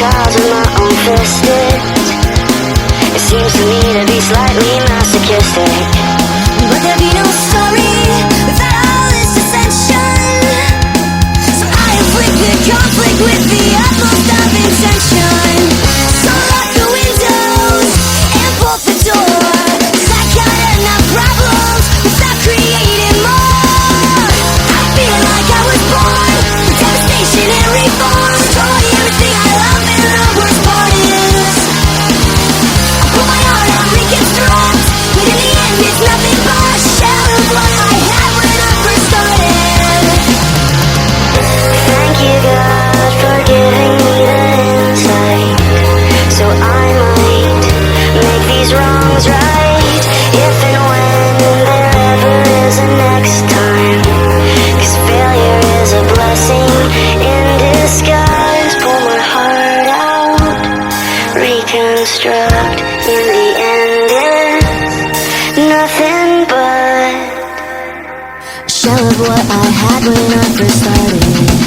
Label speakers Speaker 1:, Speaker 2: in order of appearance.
Speaker 1: trials with my own fists. It seems to me to be slightly masochistic. But there'd be no story without all this dissension. So I inflicted conflict with the utmost of intention. So lock the windows and bolt the door. 'Cause I got enough problems without creating more. I feel like I was born for devastation and reform. Destroy everything I love and the worst part is I put my heart on reconstruct, but in the end it's nothing but a shell of what I had when I first started. Thank you God for giving me the insight, so I might make these wrongs right, if and when there ever is a next time. 'Cause failure is a blessing in disguise. Pull my heart out, reconstruct. In the end it's nothing but a shell of what I had when I first started.